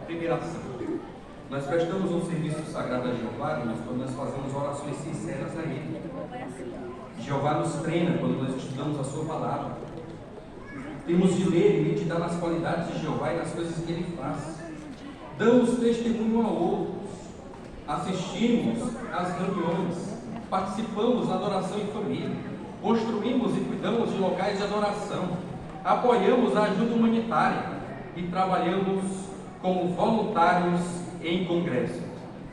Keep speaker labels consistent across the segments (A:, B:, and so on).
A: Primeira ação. Nós prestamos um serviço sagrado a Jeová quando nós fazemos orações sinceras a Ele. Jeová nos treina quando nós estudamos a Sua palavra. Temos de ler e meditar nas qualidades de Jeová e nas coisas que Ele faz. Damos testemunho a outros. Assistimos às reuniões. Participamos da adoração em família. Construímos e cuidamos de locais de adoração. Apoiamos a ajuda humanitária e trabalhamos como voluntários em congresso.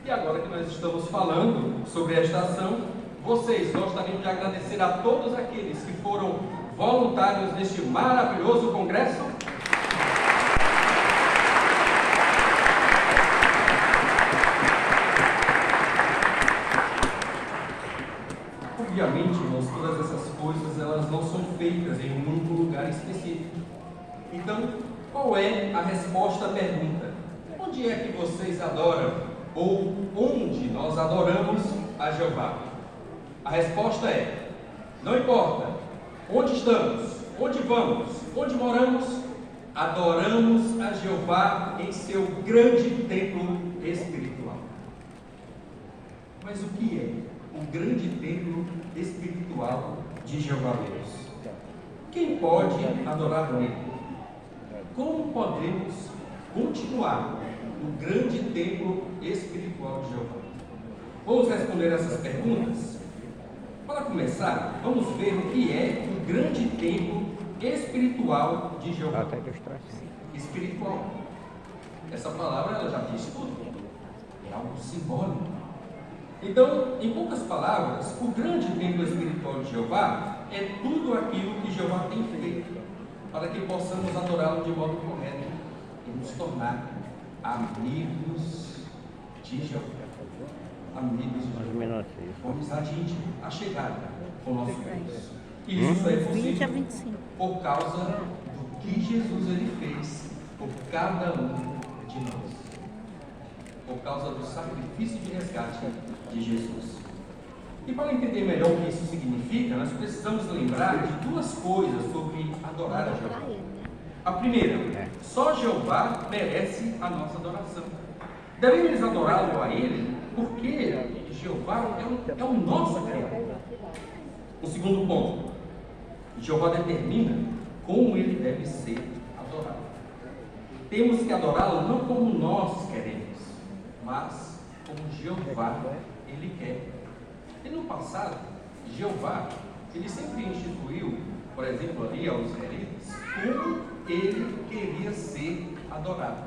A: E agora que nós estamos falando sobre esta ação, vocês gostariam de agradecer a todos aqueles que foram voluntários neste maravilhoso congresso? Obviamente, irmãos, todas essas coisas elas não são feitas em um único lugar específico. Então, qual é a resposta à pergunta? Onde é que vocês adoram? Ou onde nós adoramos a Jeová? A resposta é: não importa onde estamos, onde vamos, onde moramos, adoramos a Jeová em seu grande templo espiritual. Mas o que é o grande templo espiritual de Jeová Deus? Quem pode adorar nele? Como podemos continuar no grande templo espiritual de Jeová? Vamos responder essas perguntas? Para começar, vamos ver o que é o grande templo espiritual de Jeová. Espiritual. Essa palavra ela já diz tudo. É algo simbólico. Então, em poucas palavras, o grande templo espiritual de Jeová é tudo aquilo que Jeová tem feito para que possamos adorá-lo de modo correto e nos tornar amigos de Jeová. Amigos de Jeová. Com amizade íntima, achegada com o nosso Deus. E isso é possível por causa do que Jesus ele fez por cada um de nós. Por causa do sacrifício de resgate de Jesus. E para entender melhor o que isso significa, nós precisamos lembrar de duas coisas sobre adorar a Jeová. A primeira, só Jeová merece a nossa adoração. Devemos adorá-lo a Ele porque Jeová é o nosso Criador. O segundo ponto, Jeová determina como Ele deve ser adorado. Temos que adorá-lo não como nós queremos, mas como Jeová Ele quer. E no passado, Jeová, ele sempre instituiu, por exemplo, ali aos israelitas, como ele queria ser adorado.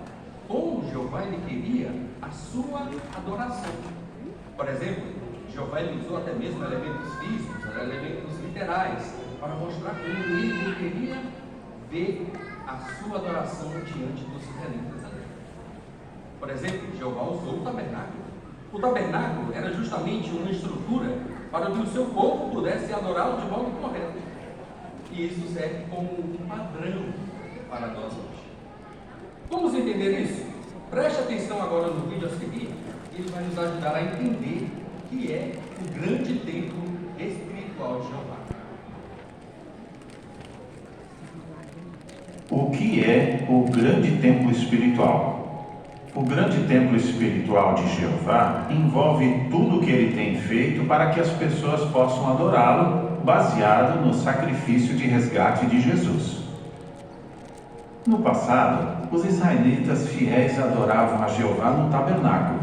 A: Como Jeová ele queria a sua adoração. Por exemplo, Jeová ele usou até mesmo elementos físicos, elementos literais, para mostrar como ele queria ver a sua adoração diante dos israelitas ali. Por exemplo, Jeová usou o tabernáculo. O tabernáculo era justamente uma estrutura para que o seu povo pudesse adorá-lo de modo correto. E isso serve como um padrão para nós hoje. Vamos entender isso? Preste atenção agora no vídeo a seguir. Ele vai nos ajudar a entender o que é o grande templo espiritual de Jeová.
B: O que é o grande templo espiritual? O grande templo espiritual de Jeová envolve tudo o que ele tem feito para que as pessoas possam adorá-lo, baseado no sacrifício de resgate de Jesus. No passado, os israelitas fiéis adoravam a Jeová no tabernáculo.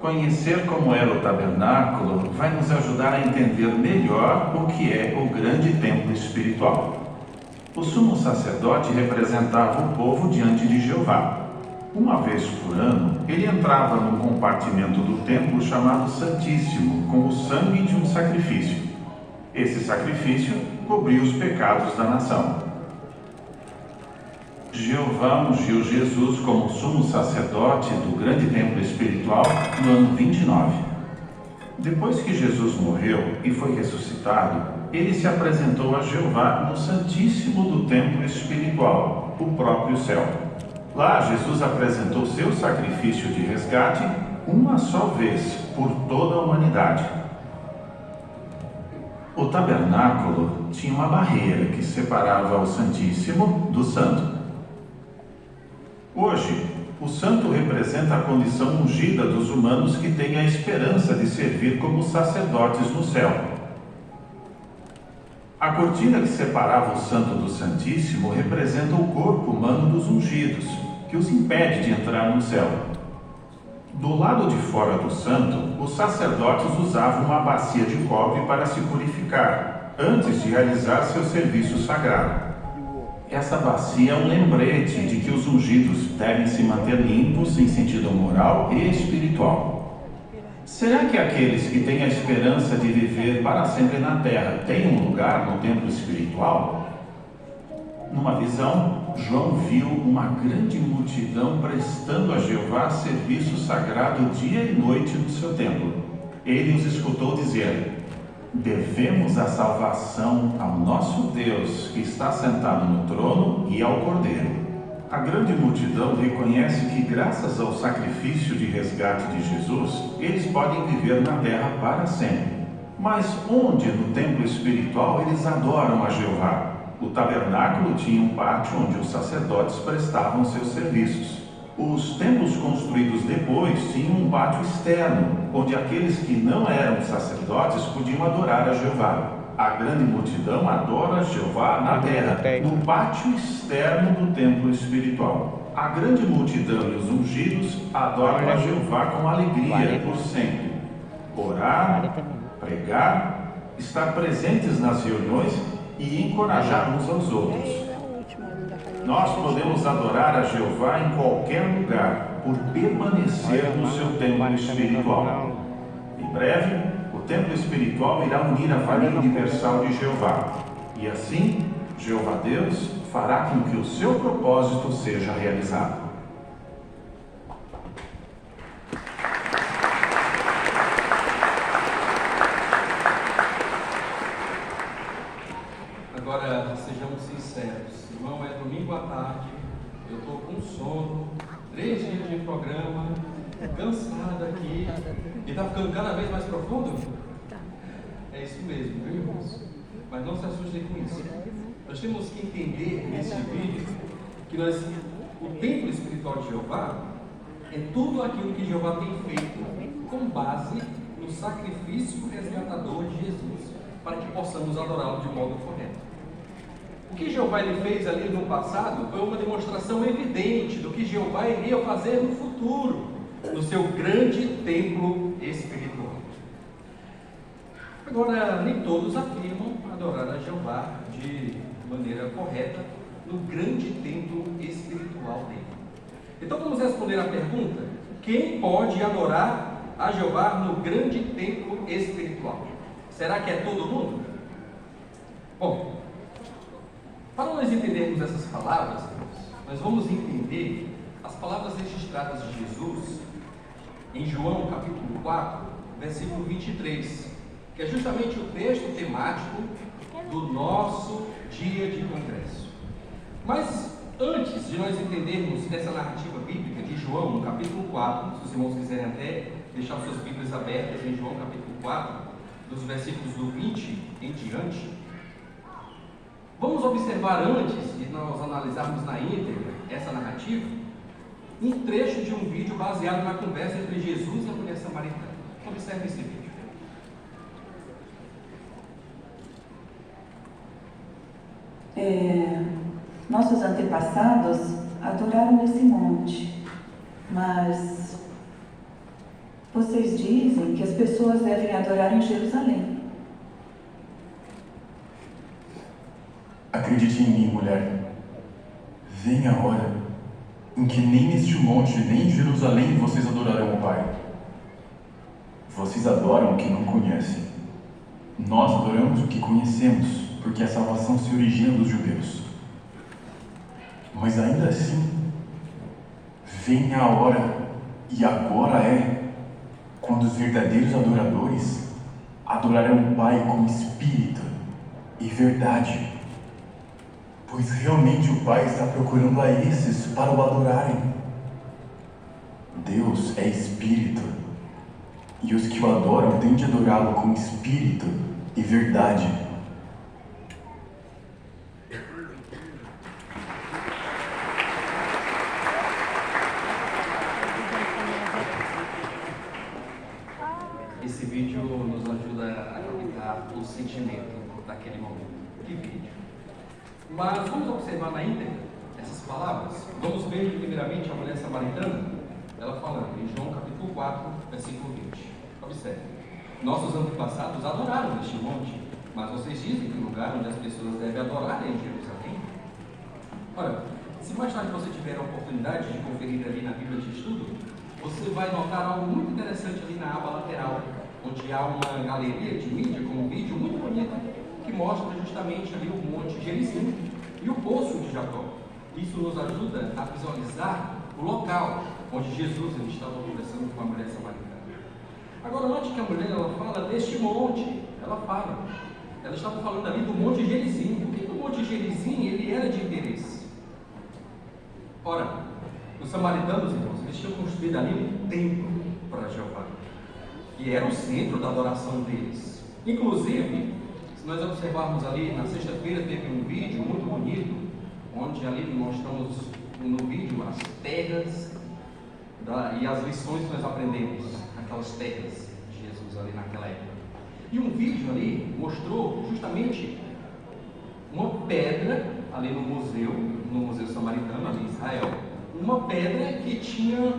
B: Conhecer como era o tabernáculo vai nos ajudar a entender melhor o que é o grande templo espiritual. O sumo sacerdote representava o povo diante de Jeová. Uma vez por ano, ele entrava num compartimento do templo chamado Santíssimo, com o sangue de um sacrifício. Esse sacrifício cobria os pecados da nação. Jeová ungiu Jesus como sumo sacerdote do grande templo espiritual no ano 29. Depois que Jesus morreu e foi ressuscitado, ele se apresentou a Jeová no Santíssimo do templo espiritual, o próprio céu. Lá, Jesus apresentou seu sacrifício de resgate uma só vez por toda a humanidade. O tabernáculo tinha uma barreira que separava o Santíssimo do Santo. Hoje, O santo representa a condição ungida dos humanos que têm a esperança de servir como sacerdotes no céu. A cortina que separava o santo do santíssimo representa o corpo humano dos ungidos, que os impede de entrar no céu. Do lado de fora do santo, os sacerdotes usavam uma bacia de cobre para se purificar, antes de realizar seu serviço sagrado. Essa bacia é um lembrete de que os ungidos devem se manter limpos em sentido moral e espiritual. Será que aqueles que têm a esperança de viver para sempre na terra têm um lugar no templo espiritual? Numa visão, João viu uma grande multidão prestando a Jeová serviço sagrado dia e noite no seu templo. Ele os escutou dizer: devemos a salvação ao nosso Deus, que está sentado no trono, e ao Cordeiro. A grande multidão reconhece que, graças ao sacrifício de resgate de Jesus, eles podem viver na terra para sempre. Mas onde no templo espiritual eles adoram a Jeová? O tabernáculo tinha um pátio onde os sacerdotes prestavam seus serviços. Os templos construídos depois tinham um pátio externo, onde aqueles que não eram sacerdotes podiam adorar a Jeová. A grande multidão adora a Jeová na terra, no pátio externo do templo espiritual. A grande multidão e os ungidos adoram a Jeová com alegria por sempre. Orar, pregar, estar presentes nas reuniões e encorajar uns aos outros. Nós podemos adorar a Jeová em qualquer lugar, por permanecer no seu templo espiritual. Em breve, o templo espiritual irá unir a família universal de Jeová. E assim, Jeová Deus fará com que o seu propósito seja realizado.
A: Agora, sejamos sinceros, irmão, é domingo à tarde, eu estou com sono, 3 dias de programa, cansado aqui, e está ficando cada vez mais profundo? É isso mesmo, viu, irmãos? Mas não se assustem com isso. Nós temos que entender nesse vídeo que o templo espiritual de Jeová é tudo aquilo que Jeová tem feito com base no sacrifício resgatador de Jesus, para que possamos adorá-lo de modo correto. O que Jeová ele fez ali no passado foi uma demonstração evidente do que Jeová iria fazer no futuro, no seu grande templo espiritual. Agora, nem todos afirmam adorar a Jeová de maneira correta no grande templo espiritual dele. Então vamos responder a pergunta: quem pode adorar a Jeová no grande templo espiritual? Será que é todo mundo? Bom, para nós entendermos essas palavras, nós vamos entender as palavras registradas de Jesus em João capítulo 4, versículo 23, que é justamente o texto temático do nosso dia de congresso. Mas antes de nós entendermos essa narrativa bíblica de João, no capítulo 4, se os irmãos quiserem até deixar suas Bíblias abertas em João capítulo 4, dos versículos do 20 em diante, vamos observar, antes de nós analisarmos na íntegra essa narrativa, um trecho de um vídeo baseado na conversa entre Jesus e a mulher samaritana. Observe esse vídeo.
C: Nossos antepassados adoraram nesse monte, mas vocês dizem que as pessoas devem adorar em Jerusalém.
D: Acredite em mim, mulher. Vem a hora em que nem neste monte, nem em Jerusalém vocês adorarão o Pai. Vocês adoram o que não conhecem. Nós adoramos o que conhecemos, porque a salvação se origina dos judeus. Mas ainda assim, vem a hora, e agora é, quando os verdadeiros adoradores adorarão o Pai com espírito e verdade. Pois realmente o Pai está procurando a esses para o adorarem. Deus é espírito, e os que o adoram têm de adorá-lo com espírito e verdade.
A: sentimento daquele momento. Que vídeo! Mas vamos observar na íntegra essas palavras. Vamos ver primeiramente a mulher samaritana, ela falando em João capítulo 4, versículo 20. Observe: nossos antepassados adoraram neste monte, mas vocês dizem que o lugar onde as pessoas devem adorar é em Jerusalém. Ora, se mais tarde você tiver a oportunidade de conferir ali na Bíblia de Estudo, você vai notar algo muito interessante ali na aba lateral, onde há uma galeria de mídia com um vídeo muito bonito que mostra justamente ali o Monte Gerizim e o Poço de Jacó. Isso nos ajuda a visualizar o local onde Jesus ele estava conversando com a mulher samaritana. Agora note que a mulher ela fala deste monte, ela estava falando ali do Monte Gerizim. Por que o Monte Gerizim ele era de interesse? Ora, os samaritanos, irmãos, eles tinham construído ali um templo para Jeová, e era o centro da adoração deles. Inclusive, se nós observarmos ali, na sexta-feira teve um vídeo muito bonito, onde ali mostramos no vídeo as terras e as lições que nós aprendemos, aquelas terras de Jesus ali naquela época. E um vídeo ali mostrou justamente uma pedra ali no Museu Samaritano, ali em Israel, uma pedra que tinha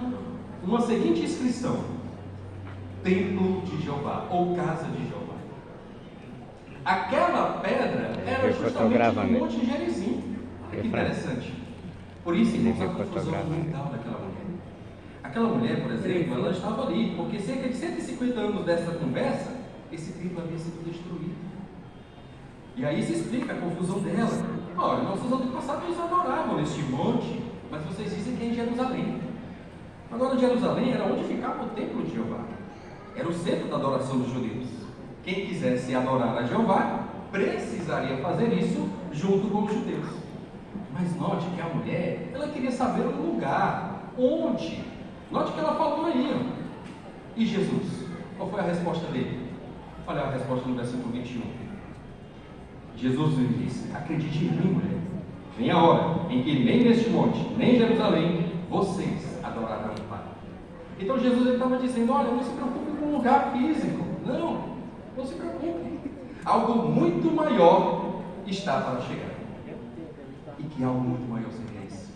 A: uma seguinte inscrição: Templo de Jeová, ou Casa de Jeová. Aquela pedra era justamente no Monte Gerizim. Olha que interessante. Por isso, irmãos, a confusão mental daquela mulher. Aquela mulher, por exemplo, ela estava ali, porque cerca de 150 anos dessa conversa, esse templo havia sido destruído. E aí se explica a confusão dela. Olha, nossos antepassados adoravam neste monte, mas vocês dizem que é em Jerusalém. Agora, Jerusalém era onde ficava o templo de Jeová. Era o centro da adoração dos judeus. Quem quisesse adorar a Jeová, precisaria fazer isso junto com os judeus. Mas note que a mulher, ela queria saber o lugar, onde. Note que ela falou aí, ó. E Jesus? Qual foi a resposta dele? Olha a resposta no versículo 21. Jesus lhe disse: acredite em mim, mulher. Vem a hora em que nem neste monte, nem em Jerusalém, vocês adorarão o Pai. Então Jesus estava dizendo: olha, não se preocupe com um lugar físico. Não se preocupe. Algo muito maior está para chegar. E que algo muito maior seria isso?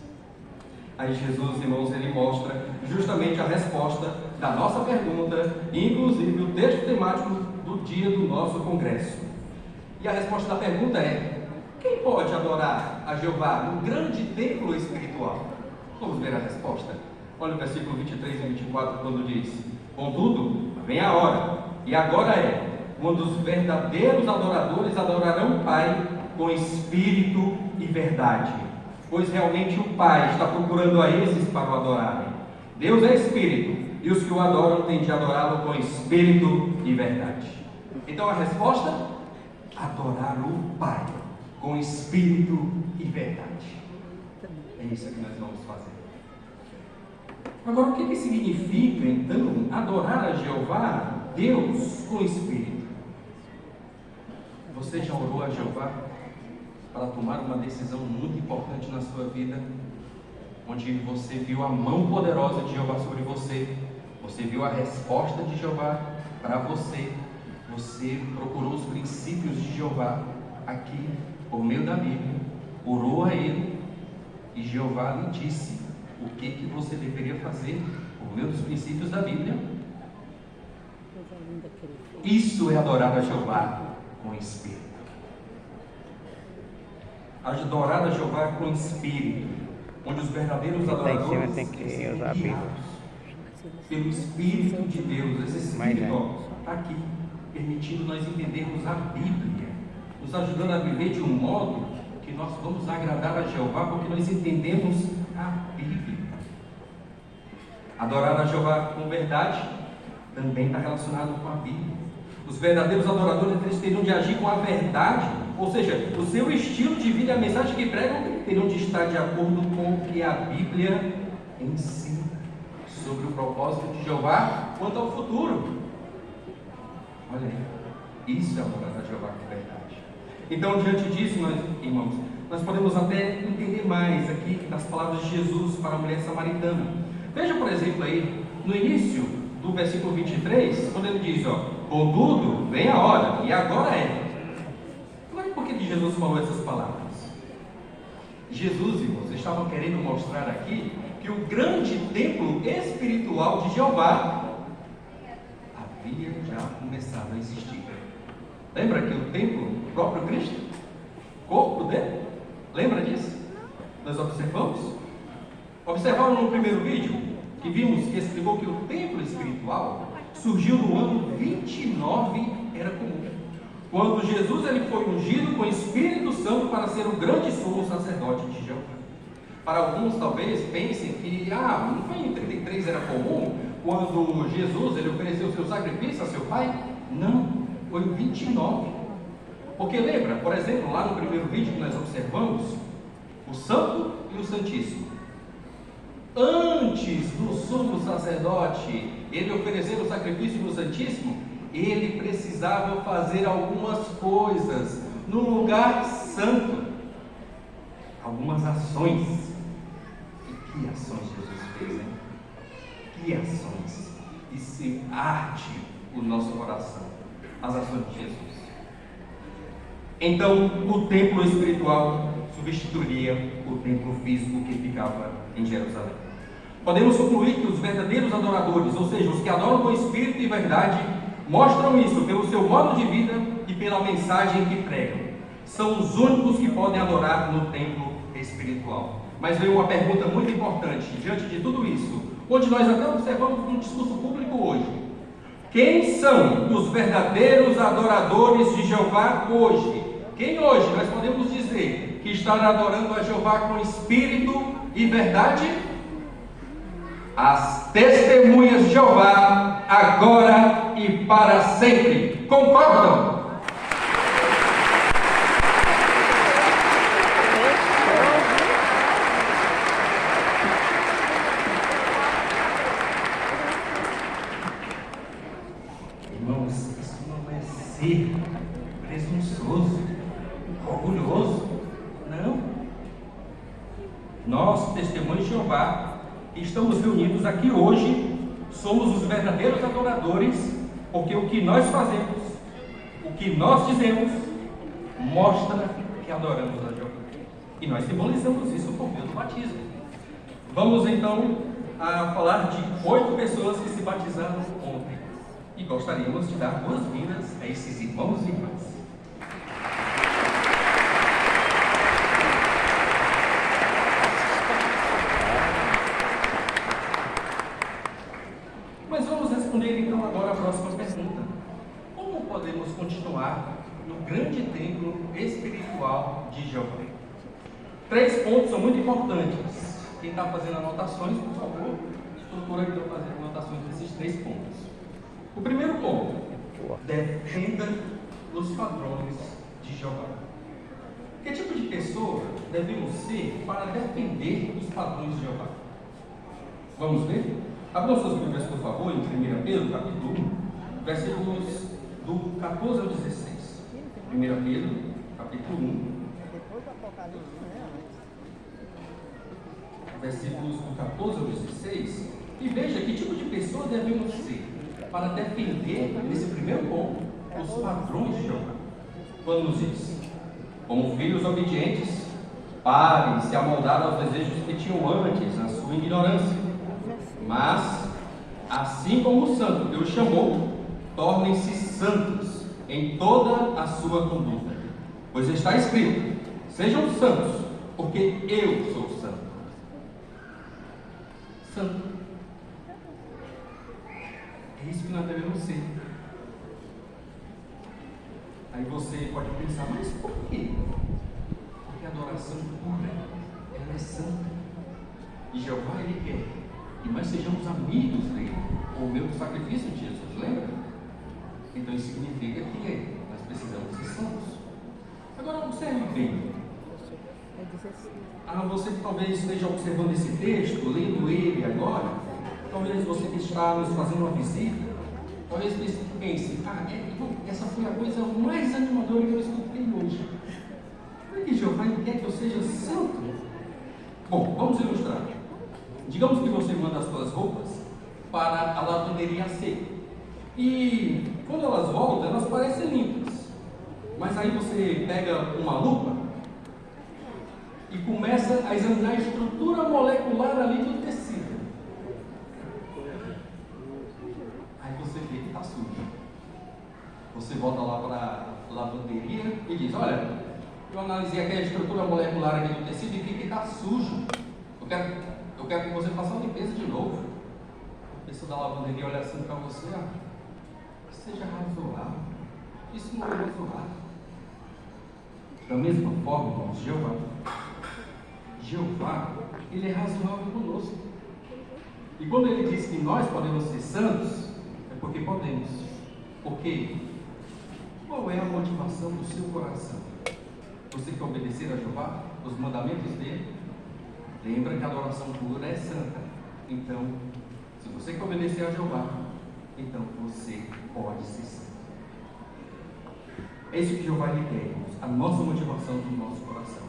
A: Aí Jesus, irmãos, ele mostra justamente a resposta da nossa pergunta, inclusive o texto temático do dia do nosso congresso. E a resposta da pergunta é: quem pode adorar a Jeová no grande templo espiritual? Vamos ver a resposta. Olha o versículo 23 e 24, quando diz: contudo, vem a hora, e agora é, quando os verdadeiros adoradores adorarão o Pai com espírito e verdade, pois realmente o Pai está procurando a esses para o adorarem. Deus é espírito, e os que o adoram têm de adorá-lo com espírito e verdade. Então a resposta: adorar o Pai com espírito e verdade. É isso que nós vamos fazer. Agora, o que significa então adorar a Jeová, Deus com espírito? Você já orou a Jeová para tomar uma decisão muito importante na sua vida, onde você viu a mão poderosa de Jeová sobre você, você viu a resposta de Jeová para você, você procurou os princípios de Jeová aqui, por meio da Bíblia, orou a Ele, e Jeová lhe disse o que você deveria fazer por meio dos princípios da Bíblia? Isso é adorar a Jeová com espírito. Adorar a Jeová com espírito, onde os verdadeiros adoradores
E: tem que usar a
A: guiados
E: Bíblia.
A: pelo Espírito de Deus. Esse Espírito está aqui, permitindo nós entendermos a Bíblia, nos ajudando a viver de um modo que nós vamos agradar a Jeová, porque nós entendemos a Bíblia. Adorar a Jeová com verdade também está relacionado com a Bíblia. Os verdadeiros adoradores, eles terão de agir com a verdade, ou seja, o seu estilo de vida e a mensagem que pregam terão de estar de acordo com o que a Bíblia ensina sobre o propósito de Jeová quanto ao futuro. Olha aí, isso é adorar a Jeová com verdade. Então, diante disso, irmãos, nós podemos até entender mais aqui das palavras de Jesus para a mulher samaritana. Veja, por exemplo, aí, no início do versículo 23, quando ele diz, contudo, vem a hora, e agora é, por que Jesus falou essas palavras? Jesus, irmãos, estava querendo mostrar aqui que o grande templo espiritual de Jeová havia já começado a existir. Lembra que o templo, o próprio Cristo, o corpo dele, lembra disso? Nós observaram no primeiro vídeo que vimos que explicou que o templo espiritual surgiu no ano 29 era comum, quando Jesus ele foi ungido com o Espírito Santo para ser o grande sumo sacerdote de Jeová. Para alguns talvez pensem que não foi em 33 era comum, quando Jesus ele ofereceu seu sacrifício a seu Pai? Não, foi em 29. Porque lembra, por exemplo, lá no primeiro vídeo que nós observamos, o Santo e o Santíssimo. Antes do sumo sacerdote ele oferecer o sacrifício no Santíssimo, ele precisava fazer algumas coisas no lugar santo, algumas ações. E que ações Jesus fez, hein? Que ações! Isso arde o nosso coração, as ações de Jesus. Então, o templo espiritual substituiria o templo físico que ficava em Jerusalém. Podemos concluir que os verdadeiros adoradores, ou seja, os que adoram com espírito e verdade, mostram isso pelo seu modo de vida e pela mensagem que pregam. São os únicos que podem adorar no templo espiritual. Mas veio uma pergunta muito importante diante de tudo isso, onde nós até observamos no discurso público hoje. Quem são os verdadeiros adoradores de Jeová hoje? Quem hoje nós podemos dizer que está adorando a Jeová com espírito e verdade? As testemunhas de Jeová, agora e para sempre. Concordam? Irmãos, isso não é ser presunçoso, orgulhoso. Não. Nós, testemunhos de Jeová, estamos reunidos aqui hoje, somos os verdadeiros adoradores, porque o que nós fazemos, o que nós dizemos, mostra que adoramos a Jeová. E nós simbolizamos isso por meio do batismo. Vamos então a falar de 8 pessoas que se batizaram ontem. E gostaríamos de dar boas-vindas a esses irmãos e irmãs. Mas vamos responder então agora a próxima pergunta. Como podemos continuar no grande templo espiritual de Jeová? 3 pontos são muito importantes. Quem está fazendo anotações, por favor, procura então fazer anotações desses 3 pontos. O primeiro ponto: defenda os padrões de Jeová. Que tipo de pessoa devemos ser para defender os padrões de Jeová? Vamos ver? Abram suas Bíblias, por favor, em 1 Pedro, capítulo 1, versículos do 14 ao 16. 1 Pedro, capítulo 1, versículos do 14 ao 16, e veja que tipo de pessoa devemos ser para defender, nesse primeiro ponto, os padrões de Jeová. Quando nos diz: como filhos obedientes, parem se amoldar aos desejos que tinham antes, na sua ignorância. Mas, assim como o santo que os chamou, tornem-se santos em toda a sua conduta. Pois está escrito: sejam santos, porque eu sou santo. Santo. É isso que nós devemos ser. Aí você pode pensar: mas por quê? Porque a adoração pura, ela é santa. E Jeová, ele quer que nós sejamos amigos dele, por meio do sacrifício de Jesus, lembra? Então isso significa que nós precisamos ser santos. Agora observe bem. Você talvez esteja observando esse texto, lendo ele agora. Talvez você que está nos fazendo uma visita, talvez pense: essa foi a coisa mais animadora que eu escutei hoje. Por que Jeová quer que eu seja santo? Bom, vamos ilustrar. Digamos que você manda as suas roupas para a lavanderia seca. E quando elas voltam, elas parecem limpas. Mas aí você pega uma lupa e começa a examinar a estrutura molecular ali do tecido. Aí você vê que está sujo. Você volta lá para a lavanderia e diz: olha, eu analisei aqui a estrutura molecular aqui do tecido e vi que está sujo. Eu quero que você faça a limpeza de novo. A pessoa da lavanderia olha assim para você: seja razoável. Isso não é razoável. Da mesma forma, irmãos, Jeová, ele é razoável conosco. E quando ele diz que nós podemos ser santos, é porque podemos. Porque qual é a motivação do seu coração? Você quer obedecer a Jeová, os mandamentos dele? Lembra que a adoração pura é santa. Então, se você quer obedecer a Jeová, então você pode ser santo. É isso que Jeová lhe quer, irmãos, a nossa motivação do nosso coração.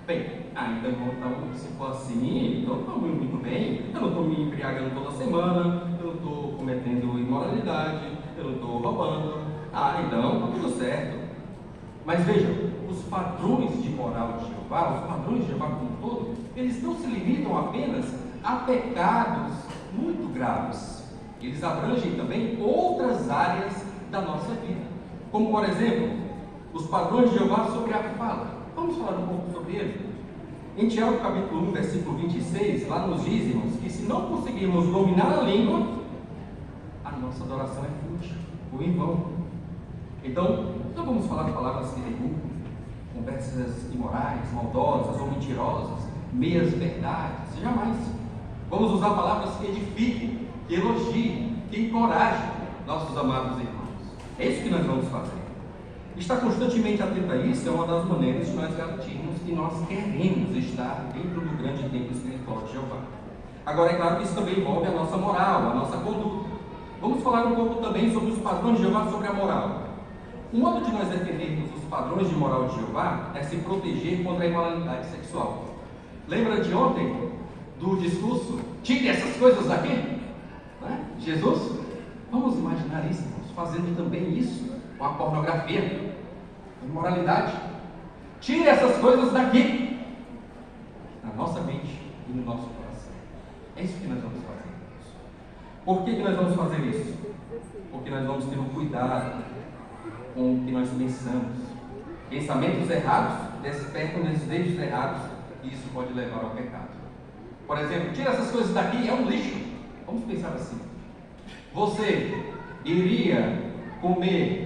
A: Bem, então, se for assim, então estou muito bem, eu não estou me embriagando toda semana, eu não estou cometendo imoralidade, eu não estou roubando, então está tudo certo. Mas vejam, os padrões de moral de Jeová, os padrões de Jeová como um todo, eles não se limitam apenas a pecados muito graves. Eles abrangem também outras áreas da nossa vida. Como, por exemplo, os padrões de Jeová sobre a fala. Vamos falar um pouco sobre ele? Em Tiago capítulo 1, versículo 26, lá nos diz, irmãos, que se não conseguirmos dominar a língua, a nossa adoração é fútil ou em vão. Então, não vamos falar palavras que derrubam, conversas imorais, maldosas ou mentirosas, meias verdades, jamais. Vamos usar palavras que edifiquem, que elogiem, que encorajem nossos amados irmãos. É isso que nós vamos fazer. Estar constantemente atento a isso é uma das maneiras de nós garantirmos que nós queremos estar dentro do grande templo espiritual de Jeová. Agora, é claro que isso também envolve a nossa moral, a nossa conduta. Vamos falar um pouco também sobre os padrões de Jeová sobre a moral. Um modo de nós defendermos os padrões de moral de Jeová é se proteger contra a imoralidade sexual. Lembra de ontem, do discurso, tire essas coisas daqui? Né? Jesus? Vamos imaginar isso, irmãos, fazendo também isso com a pornografia, a imoralidade. Tire essas coisas daqui, na nossa mente e no nosso coração. É isso que nós vamos fazer. Por que nós vamos fazer isso? Porque nós vamos ter um cuidado com o que nós pensamos. Pensamentos errados despertam desejos errados e isso pode levar ao pecado. Por exemplo, tira essas coisas daqui, é um lixo. Vamos pensar assim: você iria comer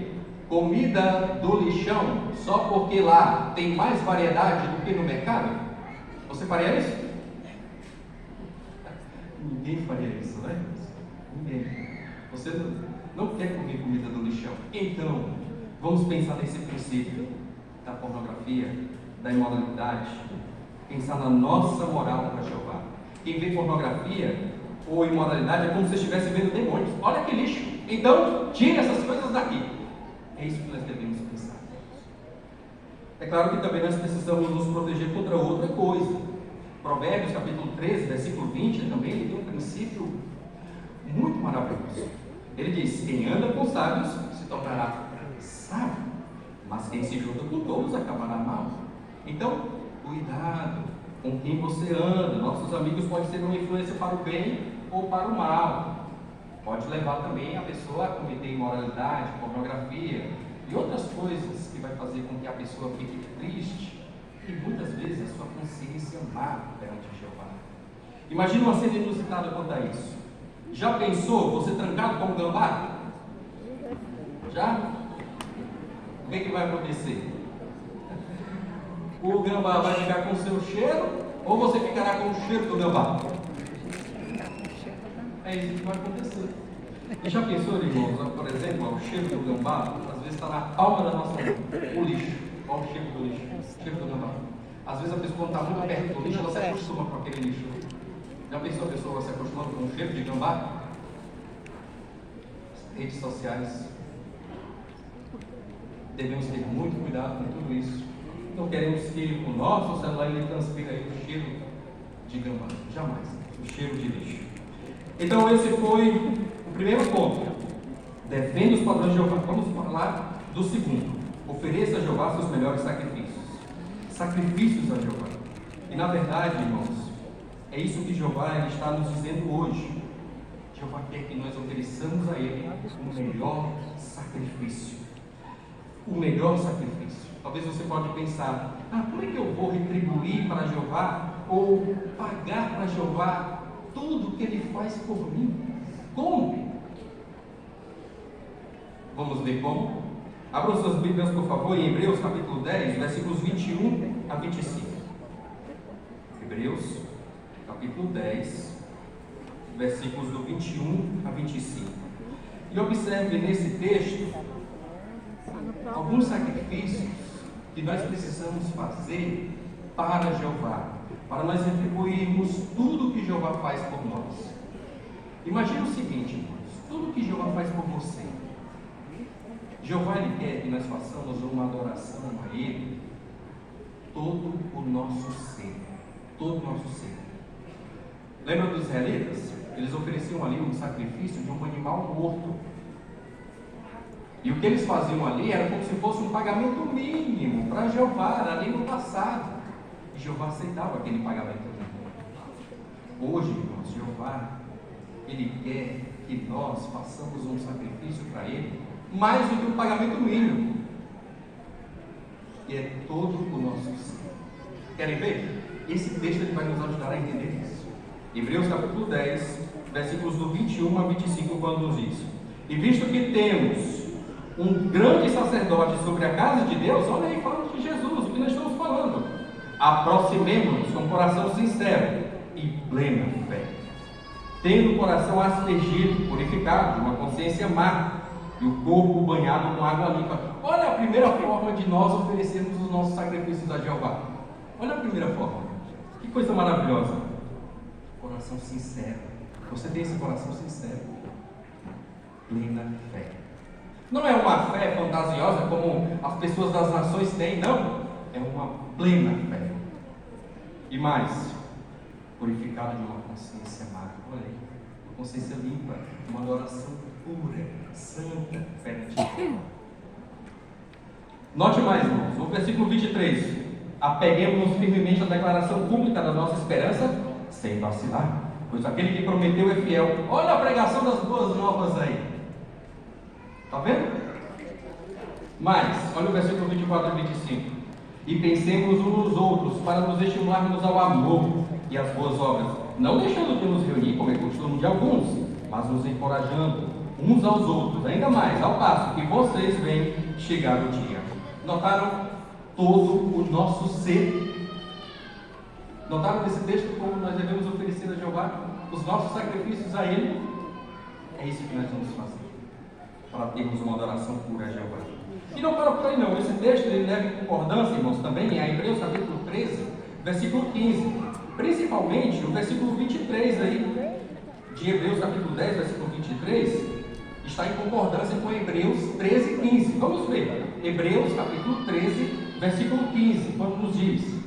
A: comida do lixão só porque lá tem mais variedade do que no mercado? Você faria isso? Ninguém faria isso, né? Ninguém. Você não quer comer comida do lixão. Então, vamos pensar nesse princípio da pornografia, da imoralidade, pensar na nossa moral para Jeová. Quem vê pornografia ou imoralidade é como se estivesse vendo demônios. Olha que lixo! Então, tire essas coisas daqui. É isso que nós devemos pensar. É claro que também nós precisamos nos proteger contra outra coisa. Provérbios capítulo 13, versículo 20, também ele tem um princípio muito maravilhoso. Ele diz: quem anda com sábios se tornará sábio, mas quem se junta com tolos acabará mal. Então, cuidado com quem você anda. Nossos amigos podem ser uma influência para o bem ou para o mal. Pode levar também a pessoa a cometer imoralidade, pornografia e outras coisas que vai fazer com que a pessoa fique triste e muitas vezes a sua consciência má perante Jeová. Imagina uma cena inusitada quanto a isso. Já pensou você trancado como gambá? Já? O que vai acontecer? O gambá vai ficar com o seu cheiro ou você ficará com o cheiro do gambá? É isso que vai acontecer. E já pensou, irmãos, por exemplo, o cheiro do gambá, às vezes está na palma da nossa mão, o lixo. Olha o cheiro do lixo, o cheiro do gambá. Às vezes a pessoa, quando está muito perto do lixo, ela se acostuma com aquele lixo. Já pensou a pessoa se acostumando com o cheiro de gambá? Redes sociais. Devemos ter muito cuidado com tudo isso. Não queremos que o nosso celular ele transpira aí o cheiro de gambá. Jamais. O cheiro de lixo. Então esse foi o primeiro ponto. Defende os padrões de Jeová. Vamos falar do segundo. Ofereça a Jeová seus melhores sacrifícios. Sacrifícios a Jeová. E na verdade, irmãos, é isso que Jeová ele está nos dizendo hoje. Jeová quer que nós ofereçamos a Ele o melhor sacrifício. O melhor sacrifício. Talvez você pode pensar, como é que eu vou retribuir para Jeová ou pagar para Jeová tudo que Ele faz por mim? Como? Vamos ver como? Abram suas Bíblias, por favor, em Hebreus capítulo 10, versículos 21 a 25. Hebreus capítulo 10, versículos do 21 a 25. E observe nesse texto alguns sacrifícios que nós precisamos fazer para Jeová, para nós retribuirmos tudo que Jeová faz por nós. Imagina o seguinte, irmãos, tudo que Jeová faz por você. Jeová ele quer que nós façamos uma adoração a Ele, todo o nosso ser, todo o nosso ser. Lembra dos israelitas? Eles ofereciam ali um sacrifício de um animal morto. E o que eles faziam ali era como se fosse um pagamento mínimo para Jeová, ali no passado. E Jeová aceitava aquele pagamento mínimo. Hoje, irmãos, Jeová, Ele quer que nós façamos um sacrifício para Ele, mais do que um pagamento mínimo. E é todo o nosso ser. Querem ver? Esse texto ele vai nos ajudar a entender isso. Hebreus capítulo 10, versículos do 21 a 25, quando nos diz: e visto que temos um grande sacerdote sobre a casa de Deus, olha aí, falando de Jesus, o que nós estamos falando, aproximemo-nos com coração sincero e plena fé, tendo o coração aspergido, purificado, de uma consciência má, e o corpo banhado com água limpa. Olha a primeira forma de nós oferecermos os nossos sacrifícios a Jeová. Olha a primeira forma. Que coisa maravilhosa. Coração sincero. Você tem esse coração sincero. Plena fé. Não é uma fé fantasiosa como as pessoas das nações têm, não. É uma plena fé. E mais, purificado de uma consciência má. Olha aí, uma consciência limpa, uma adoração pura, santa, perante Deus. Note mais, irmãos, no versículo 23. Apeguemos-nos firmemente à declaração pública da nossa esperança, sem vacilar, pois aquele que prometeu é fiel. Olha a pregação das boas novas aí. Está vendo? Mas, olha o versículo 24 e 25. E pensemos uns nos outros, para nos estimularmos ao amor e às boas obras, não deixando de nos reunir, como é costume de alguns, mas nos encorajando uns aos outros, ainda mais, ao passo que vocês veem chegar o dia. Notaram todo o nosso ser? Notaram nesse texto como nós devemos oferecer a Jeová os nossos sacrifícios a Ele? É isso que nós vamos fazer, para termos uma adoração pura a Jeová. E não para por aí não, esse texto ele leva em concordância, irmãos, também em Hebreus capítulo 13, versículo 15, principalmente o versículo 23 aí, de Hebreus capítulo 10, versículo 23, está em concordância com Hebreus 13, 15. Vamos ver. Hebreus capítulo 13, versículo 15, quando nos diz: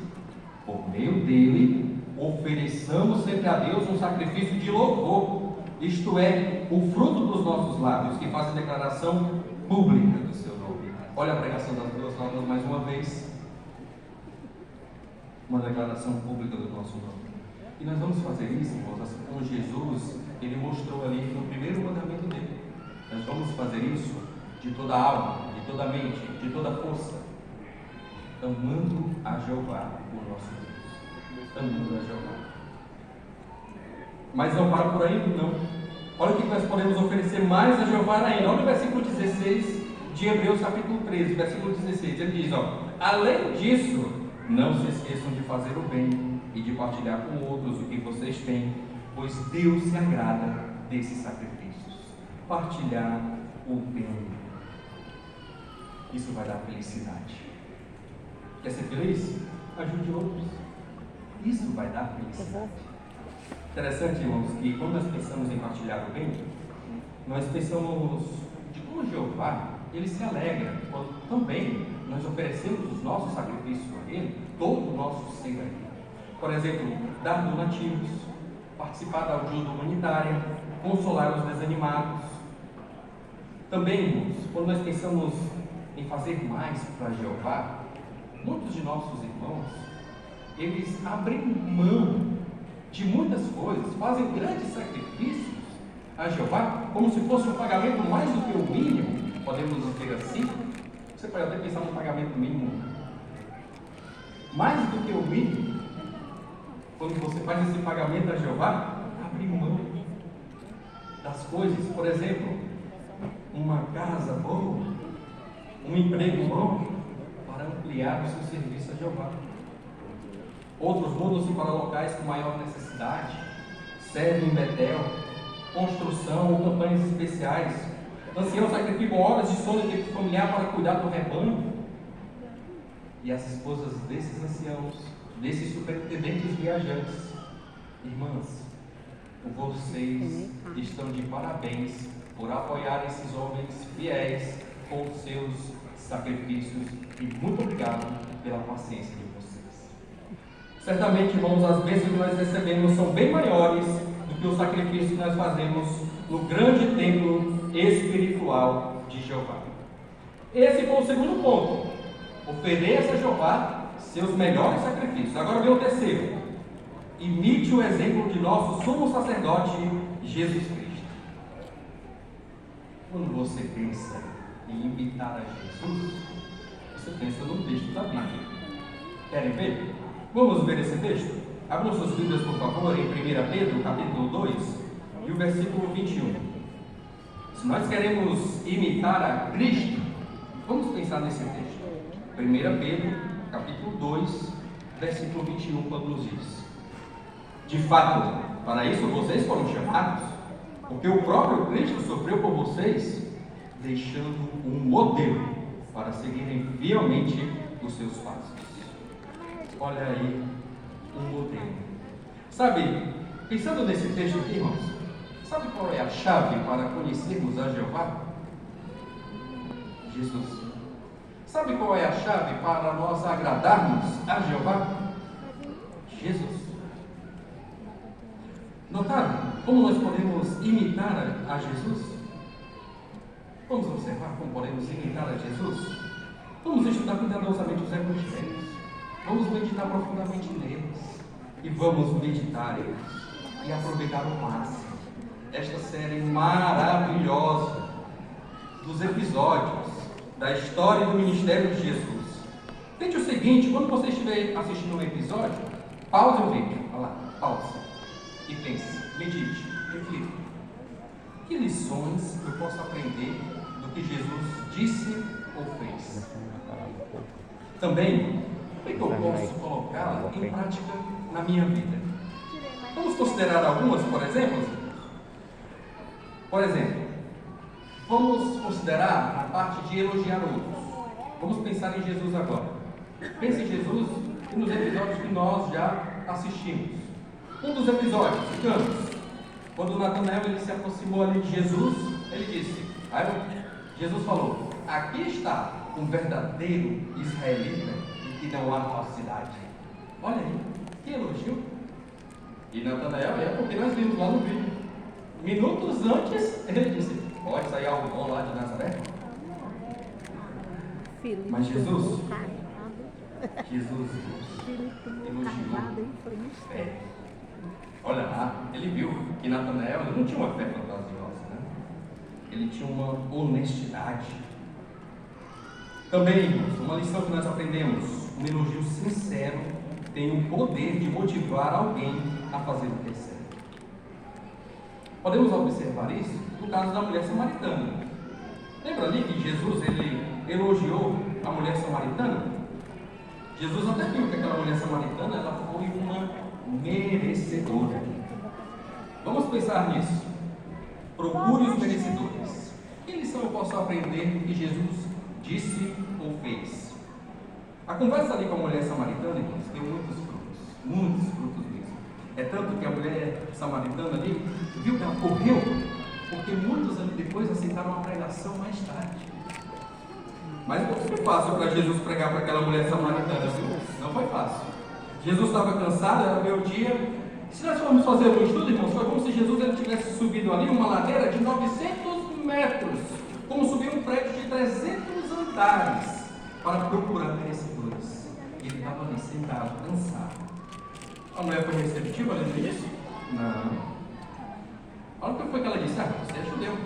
A: por meio dele, ofereçamos sempre a Deus um sacrifício de louvor, isto é, o fruto dos nossos lábios, que fazem declaração pública do seu nome. Olha a pregação das duas novas mais uma vez. Uma declaração pública do nosso nome. E nós vamos fazer isso, irmãos, assim como Jesus, ele mostrou ali no primeiro mandamento dele. Nós vamos fazer isso de toda a alma, de toda a mente, de toda a força, amando a Jeová, o nosso Deus. Amando a Jeová. Mas não para por aí, não. Olha o que nós podemos oferecer mais a Jeová ainda. Olha o versículo 16 de Hebreus capítulo 13, versículo 16. Ele diz, além disso, não se esqueçam de fazer o bem e de partilhar com outros o que vocês têm, pois Deus se agrada desses sacrifícios. Partilhar o bem. Isso vai dar felicidade. Quer ser feliz? Ajude outros. Isso vai dar felicidade. Interessante, irmãos, que quando nós pensamos em partilhar o bem, nós pensamos de como Jeová, ele se alegra quando também nós oferecemos os nossos sacrifícios a Ele, todo o nosso ser a Ele. Por exemplo, dar donativos, participar da ajuda humanitária, consolar os desanimados. Também, irmãos, quando nós pensamos em fazer mais para Jeová, muitos de nossos irmãos, eles abrem mão de muitas coisas, fazem grandes sacrifícios a Jeová, como se fosse um pagamento mais do que o mínimo, podemos dizer assim. Você pode até pensar no pagamento mínimo, mais do que o mínimo. Quando você faz esse pagamento a Jeová, abre mão das coisas, por exemplo, uma casa boa, um emprego bom, para ampliar o seu serviço a Jeová. Outros mudam-se para locais com maior necessidade, servem em Betel, construção ou campanhas especiais. Anciãos sacrificam horas de sono e tempo familiar para cuidar do rebanho. E as esposas desses anciãos, desses superintendentes viajantes, irmãs, vocês estão de parabéns por apoiar esses homens fiéis com os seus sacrifícios, e muito obrigado pela paciência de vocês. Certamente, irmãos, as bênçãos que nós recebemos são bem maiores do que o sacrifício que nós fazemos no grande templo espiritual de Jeová. Esse foi o segundo ponto. Ofereça a Jeová seus melhores sacrifícios. Agora vem o terceiro. Imite o exemplo de nosso sumo sacerdote, Jesus Cristo. Quando você pensa em imitar a Jesus, você pensa no texto da Bíblia. Querem ver? Vamos ver esse texto? Abram suas Bíblias, por favor, em 1 Pedro, capítulo 2, e o versículo 21. Se nós queremos imitar a Cristo, vamos pensar nesse texto. 1 Pedro, capítulo 2, versículo 21, quando nos diz: de fato, para isso vocês foram chamados, porque o próprio Cristo sofreu por vocês, deixando um modelo para seguirem fielmente os seus passos. Olha aí, um modelo. Sabe, pensando nesse texto aqui, irmãos, sabe qual é a chave para conhecermos a Jeová? Jesus. Sabe qual é a chave para nós agradarmos a Jeová? Jesus. Notaram como nós podemos imitar a Jesus? Vamos observar como podemos imitar a Jesus? Vamos estudar cuidadosamente os evangelhos. Vamos meditar profundamente neles. E vamos meditar eles. E aproveitar ao máximo esta série maravilhosa dos episódios da história do ministério de Jesus. Tente o seguinte: quando você estiver assistindo um episódio, pause o vídeo. Olha lá, pausa. E pense, medite, reflita. Que lições eu posso aprender do que Jesus disse ou fez? Também, como é que eu posso colocá-la em prática na minha vida? Vamos considerar algumas, por exemplo? Por exemplo, vamos considerar a parte de elogiar outros. Vamos pensar em Jesus agora. Pense em Jesus e nos episódios que nós já assistimos. Um dos episódios, ficamos, quando Natanael ele se aproximou ali de Jesus, ele disse, Jesus falou: aqui está um verdadeiro israelita em que não há falsidade. Olha aí, que elogio. E Natanael, porque nós vimos lá no vídeo, minutos antes, ele disse: pode sair algo bom lá de Nazaré? Mas Jesus elogiou fé. Olha lá, ele viu que Natanael ele não tinha uma fé fantasiosa, né? Ele tinha uma honestidade. Também, irmãos, uma lição que nós aprendemos: um elogio sincero tem o poder de motivar alguém a fazer o que é certo. Podemos observar isso no caso da mulher samaritana. Lembra ali que Jesus ele elogiou a mulher samaritana? Jesus até viu que aquela mulher samaritana ela foi uma merecedora. Vamos pensar nisso. Procure os merecedores. Que lição eu posso aprender do que Jesus disse ou fez? A conversa ali com a mulher samaritana, irmãos, deu muitos frutos mesmo. É tanto que a mulher samaritana ali viu que ela correu, porque muitos anos depois aceitaram a pregação mais tarde. Mas não foi fácil para Jesus pregar para aquela mulher samaritana, viu? Não foi fácil. Jesus estava cansado, era meio-dia. Se nós formos fazer um estudo, irmãos, foi como se Jesus ele tivesse subido ali uma ladeira de 900 metros, como subir um prédio de 300 andares para procurar merecedores. E ele estava ali sentado, cansado. A mulher foi receptiva além disso? Não. Olha o que foi que ela disse: você é judeu.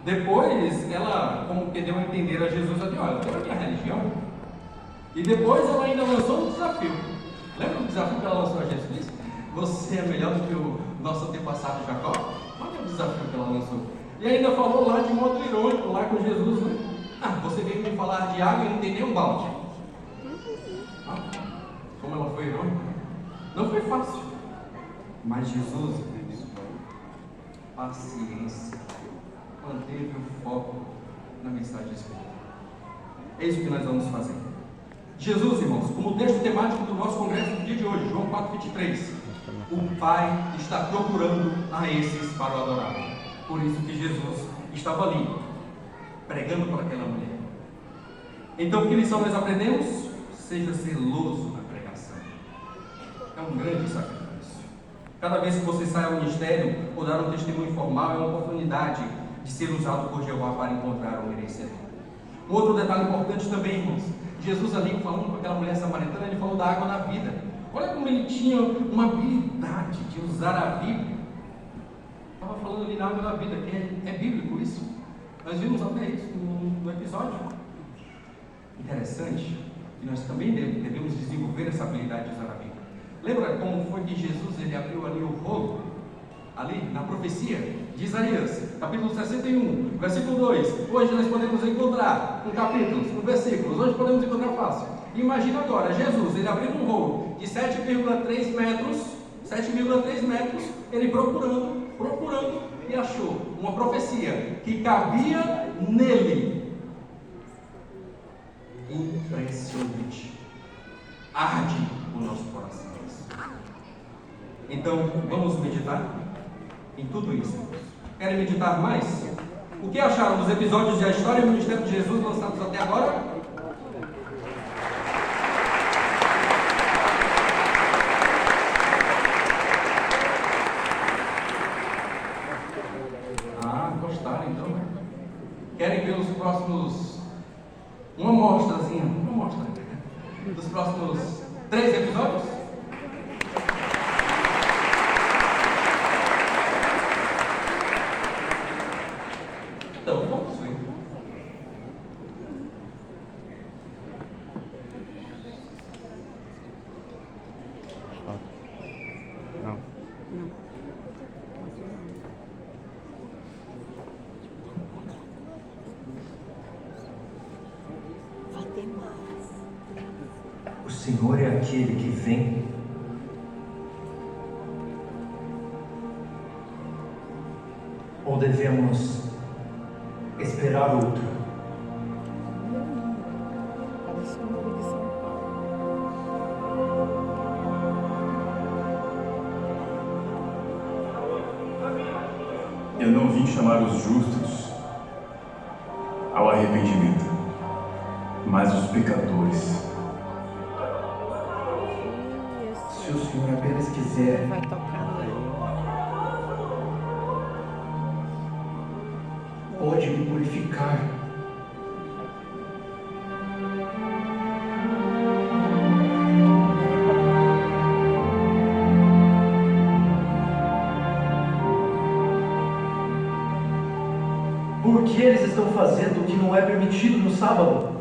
A: Depois ela, como que deu a entender a Jesus, ela disse: olha, eu tenho a minha religião. E depois ela ainda lançou um desafio. Lembra o desafio que ela lançou a Jesus? Você é melhor do que o nosso antepassado Jacó? Olha o desafio que ela lançou. E ainda falou lá de modo irônico, lá com Jesus, né? Você veio me falar de água e não tem nem um balde. Como ela foi irônica. Não foi fácil. Mas Jesus, paciência, manteve o foco na mensagem espiritual. É isso que nós vamos fazer. Jesus, irmãos, como texto temático do nosso congresso do dia de hoje, João 4,23, o Pai está procurando a esses para o adorar. Por isso que Jesus estava ali, pregando para aquela mulher. Então, que lição nós aprendemos? Seja zeloso na pregação. É um grande sacrifício. Cada vez que você sai ao ministério ou dar um testemunho formal, é uma oportunidade de ser usado por Jeová para encontrar um merecedor. Um outro detalhe importante também, irmãos. Jesus ali, falando com aquela mulher samaritana, ele falou da água da vida. Olha como ele tinha uma habilidade de usar a Bíblia. Estava falando ali na água da vida, que é bíblico isso. Nós vimos até isso no episódio. Interessante que nós também devemos desenvolver essa habilidade de usar a Bíblia. Lembra como foi que Jesus ele abriu ali o rolo? Ali na profecia de Isaías, capítulo 61, versículo 2. Hoje nós podemos encontrar um capítulo, um versículo, hoje podemos encontrar fácil. Imagina agora, Jesus, ele abriu um rolo de 7,3 metros, ele procurando e achou uma profecia que cabia nele. Impressionante. Arde o nosso coração. Então, vamos meditar em tudo isso. Querem meditar mais? O que acharam dos episódios da história e do ministério de Jesus lançados até agora? Gostaram então? Querem ver os próximos... uma amostrazinha dos próximos 3 episódios? Então, vamos ver.
E: O Senhor é aquele que vem. Ou devemos esperar outro?
D: Eu não vim chamar os justos ao arrependimento, mas os pecadores.
E: Se o Senhor apenas quiser,
F: Vai tocar
E: pode me purificar. Por que eles estão fazendo o que não é permitido no sábado?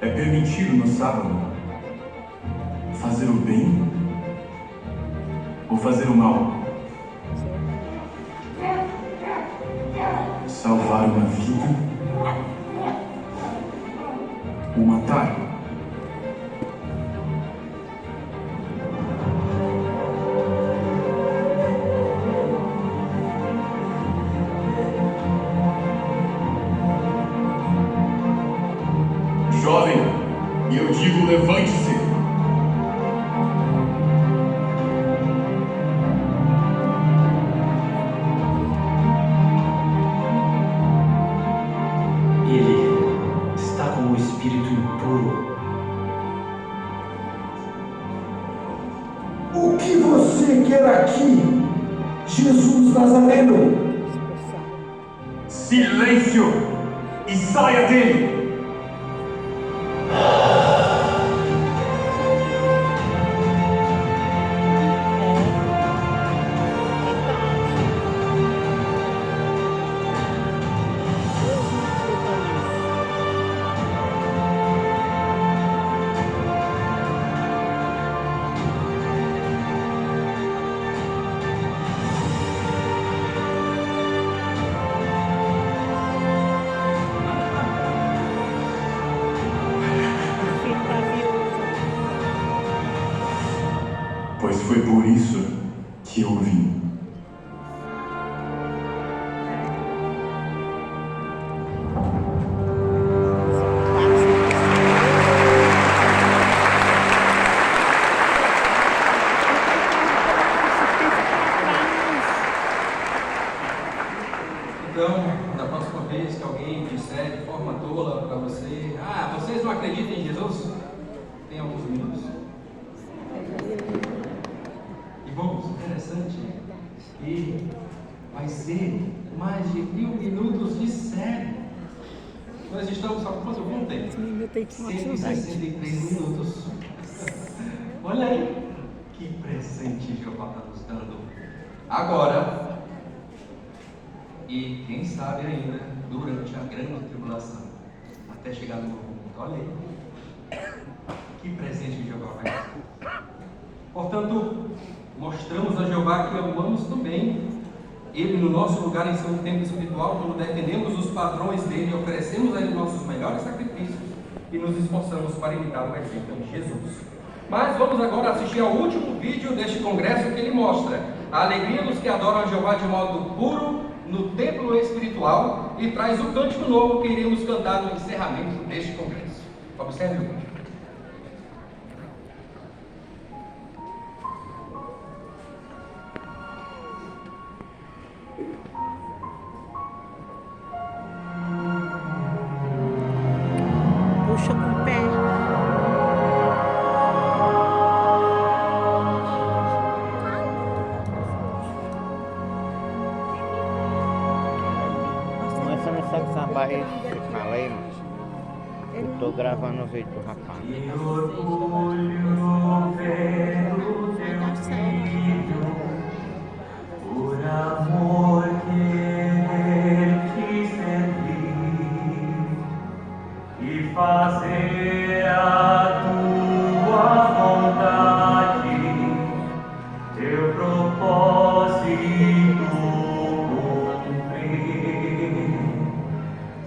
D: É permitido no sábado fazer o bem ou fazer o mal? Salvar uma vida ou matar? Jovem, eu digo, levante-se.
E: Ele está com o espírito impuro.
G: O que você quer aqui?
F: Jesus Nazareno!
D: Silêncio! E saia dele! Pois foi por isso que eu vim.
A: Então, da próxima vez que alguém disser de forma tola para você, vocês não acreditam em Jesus? Tem alguns minutos. Irmãos, interessante que vai ser mais de 1000 minutos de série. Nós estamos, sabe quanto tempo? 163 minutos. Olha aí, que presente Jeová está nos dando. Agora, e quem sabe ainda, durante a grande tribulação, até chegar no novo mundo. Olha aí, que presente Jeová vai dar. Portanto, mostramos a Jeová que amamos também Ele no nosso lugar em seu templo espiritual, quando defendemos os padrões dele, oferecemos a Ele nossos melhores sacrifícios e nos esforçamos para imitar o exemplo de Jesus. Mas vamos agora assistir ao último vídeo deste congresso que ele mostra a alegria dos que adoram a Jeová de modo puro no templo espiritual e traz o cântico novo que iremos cantar no encerramento deste congresso. Observe o vídeo.
G: Puxa com o pé.
H: Começando a sambar esse falei, mas eu tô gravando o vídeo do rapaz.
F: Que orgulho ver o teu filho, por amor querer te servir e fazer a tua vontade, teu propósito cumprir.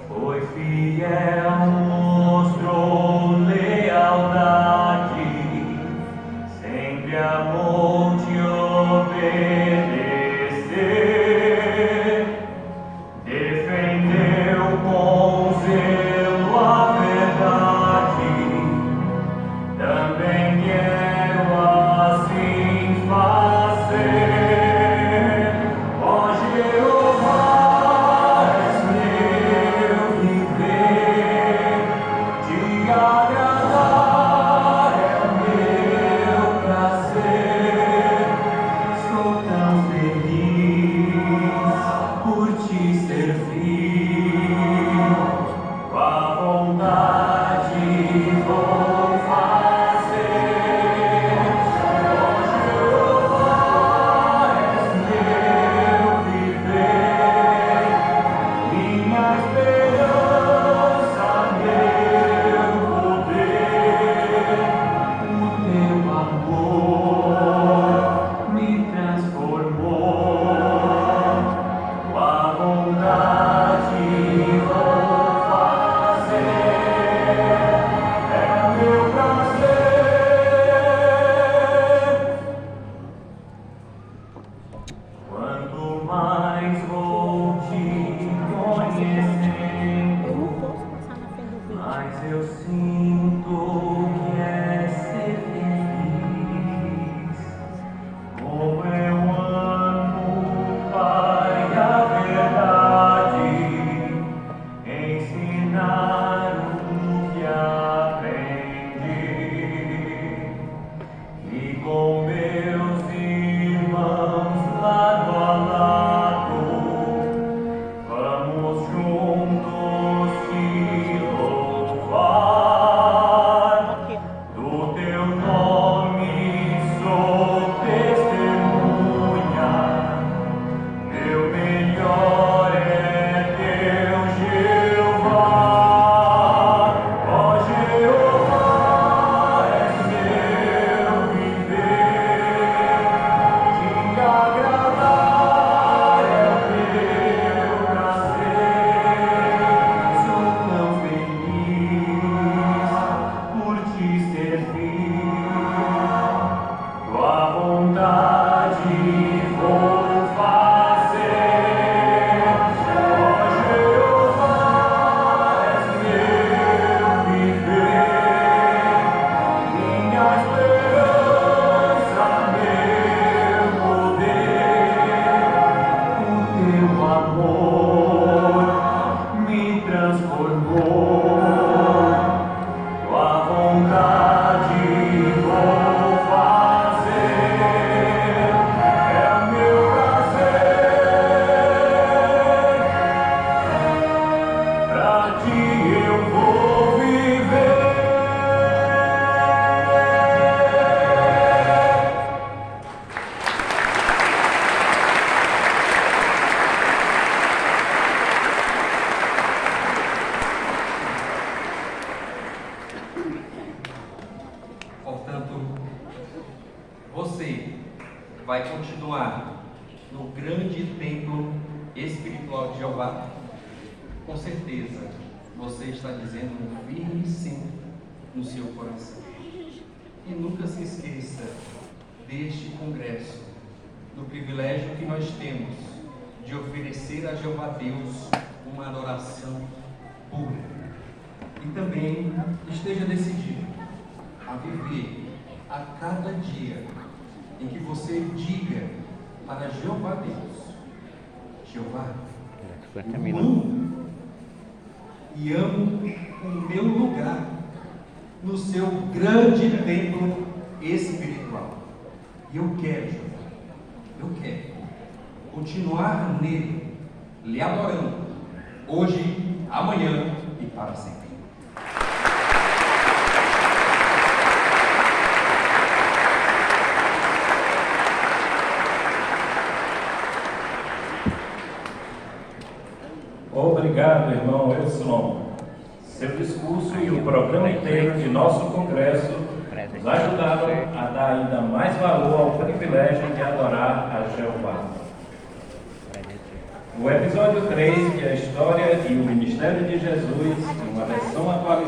F: Foi fiel, mostrou lealdade, sempre amou te obedecer, defendeu com zelo a verdade. Também quero assim fazer. Ó Jeová, és meu viver, te agradar é o meu prazer. Sou tão vontade vou fazer, ó Jeová, és meu viver, minha esperança, meu poder, o teu amor me transformou, tua vontade vou fazer, é o meu prazer, pra ti eu vou viver.
A: Portanto, você vai continuar no grande templo espiritual de Jeová? Com certeza, você está dizendo um firme sim no seu coração. E nunca se esqueça deste congresso, do privilégio que nós temos de oferecer a Jeová Deus uma adoração pura. E também esteja decidido a viver a cada dia em que você diga para Jeová Deus: Jeová, eu amo e amo o meu lugar no seu grande templo espiritual. E eu quero, Jeová, eu quero continuar nele, lhe adorando, hoje, amanhã e para sempre.
G: Obrigado, irmão Elson. Seu discurso e o programa inteiro de nosso congresso nos ajudaram a dar ainda mais valor ao privilégio de adorar a Jeová. O episódio 3, que é a história e o ministério de Jesus, em uma versão atualizada,